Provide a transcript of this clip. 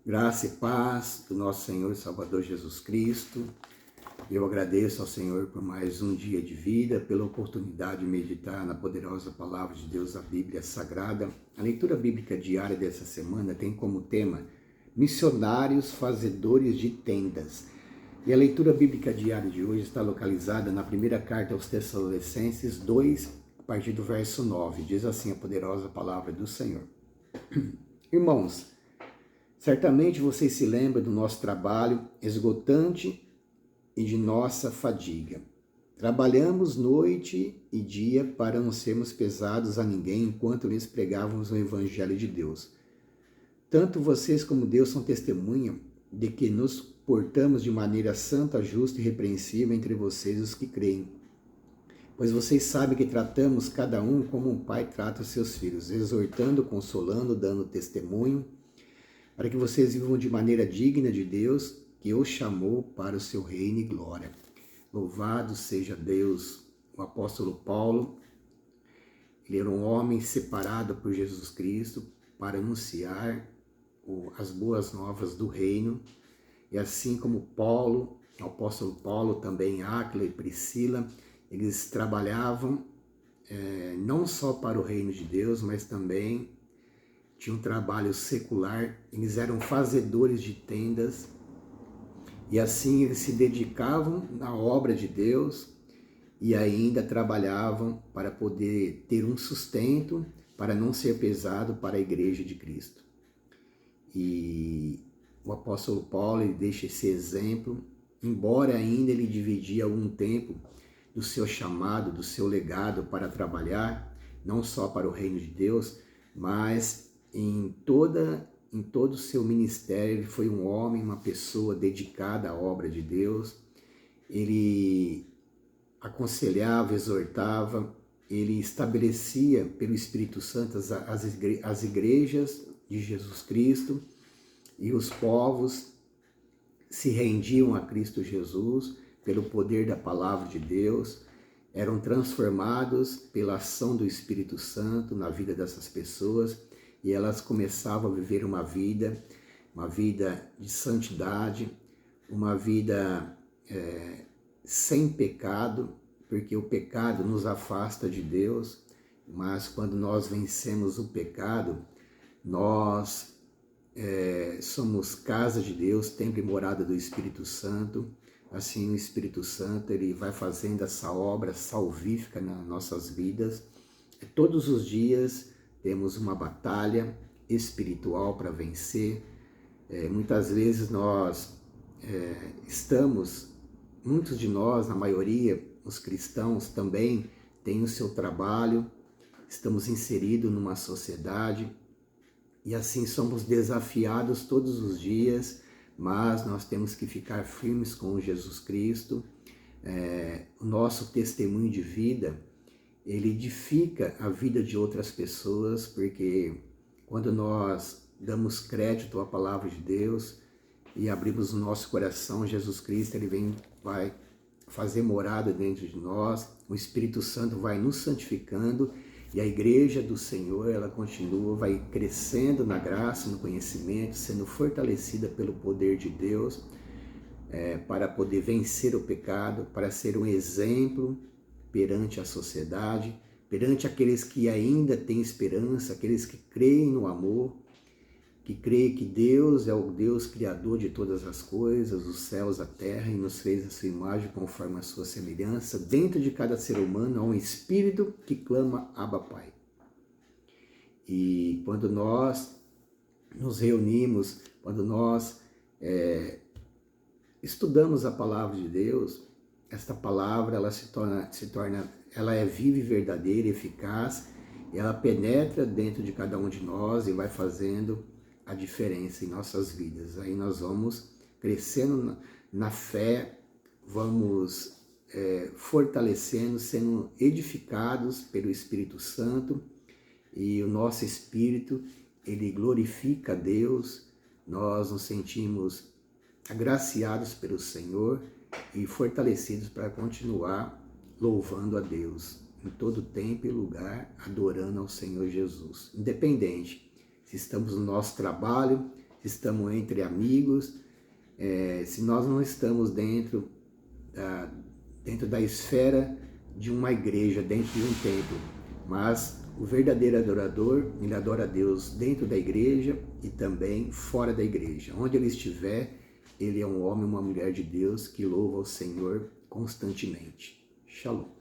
Graça e paz do nosso Senhor e Salvador Jesus Cristo. Eu agradeço ao Senhor por mais um dia de vida, pela oportunidade de meditar na poderosa palavra de Deus, a Bíblia Sagrada. A leitura bíblica diária dessa semana tem como tema Missionários Fazedores de Tendas. E a leitura bíblica diária de hoje está localizada na primeira carta aos Tessalonicenses 2, a partir do verso 9. Diz assim a poderosa palavra do Senhor. Irmãos, certamente vocês se lembram do nosso trabalho esgotante e de nossa fadiga. Trabalhamos noite e dia para não sermos pesados a ninguém enquanto lhes pregávamos o Evangelho de Deus. Tanto vocês como Deus são testemunha de que nos portamos de maneira santa, justa e repreensível entre vocês os que creem. Pois vocês sabem que tratamos cada um como um pai trata os seus filhos, exortando, consolando, dando testemunho, para que vocês vivam de maneira digna de Deus, que os chamou para o seu reino e glória. Louvado seja Deus. O apóstolo Paulo, ele era um homem separado por Jesus Cristo para anunciar as boas novas do reino. E assim como Paulo, o apóstolo Paulo, também Áquila e Priscila, eles trabalhavam não só para o reino de Deus, mas também tinha um trabalho secular. Eles eram fazedores de tendas e assim eles se dedicavam na obra de Deus e ainda trabalhavam para poder ter um sustento, para não ser pesado para a igreja de Cristo. E o apóstolo Paulo, ele deixa esse exemplo, embora ainda ele dividia algum tempo do seu chamado, do seu legado para trabalhar, não só para o reino de Deus, mas em todo o seu ministério. Ele foi um homem, uma pessoa dedicada à obra de Deus. Ele aconselhava, exortava, ele estabelecia pelo Espírito Santo as igrejas de Jesus Cristo, e os povos se rendiam a Cristo Jesus pelo poder da palavra de Deus, eram transformados pela ação do Espírito Santo na vida dessas pessoas, e elas começavam a viver uma vida de santidade, uma vida sem pecado, porque o pecado nos afasta de Deus, mas quando nós vencemos o pecado, nós somos casa de Deus, templo e morada do Espírito Santo. Assim o Espírito Santo, ele vai fazendo essa obra salvífica nas nossas vidas. Todos os dias temos uma batalha espiritual para vencer. Muitas vezes muitos de nós, na maioria, os cristãos também têm o seu trabalho, estamos inseridos numa sociedade e assim somos desafiados todos os dias, mas nós temos que ficar firmes com Jesus Cristo. O nosso testemunho de vida, ele edifica a vida de outras pessoas, porque quando nós damos crédito à palavra de Deus e abrimos o nosso coração, Jesus Cristo, ele vai fazer morada dentro de nós, o Espírito Santo vai nos santificando, e a igreja do Senhor, ela continua, vai crescendo na graça, no conhecimento, sendo fortalecida pelo poder de Deus, para poder vencer o pecado, para ser um exemplo perante a sociedade, perante aqueles que ainda têm esperança, aqueles que creem no amor, que creem que Deus é o Deus criador de todas as coisas, os céus, a terra, e nos fez a sua imagem conforme a sua semelhança. Dentro de cada ser humano há um espírito que clama Abba Pai. E quando nós nos reunimos, quando nós estudamos a palavra de Deus, esta palavra ela é viva e verdadeira, eficaz, e ela penetra dentro de cada um de nós e vai fazendo a diferença em nossas vidas. Aí nós vamos crescendo na fé, vamos fortalecendo, sendo edificados pelo Espírito Santo, e o nosso espírito, ele glorifica a Deus. Nós nos sentimos agraciados pelo Senhor e fortalecidos para continuar louvando a Deus em todo tempo e lugar, adorando ao Senhor Jesus. Independente se estamos no nosso trabalho, se estamos entre amigos, se nós não estamos dentro da esfera de uma igreja, dentro de um templo. Mas o verdadeiro adorador, ele adora a Deus dentro da igreja e também fora da igreja. Onde ele estiver, ele é um homem, uma mulher de Deus que louva o Senhor constantemente. Shalom.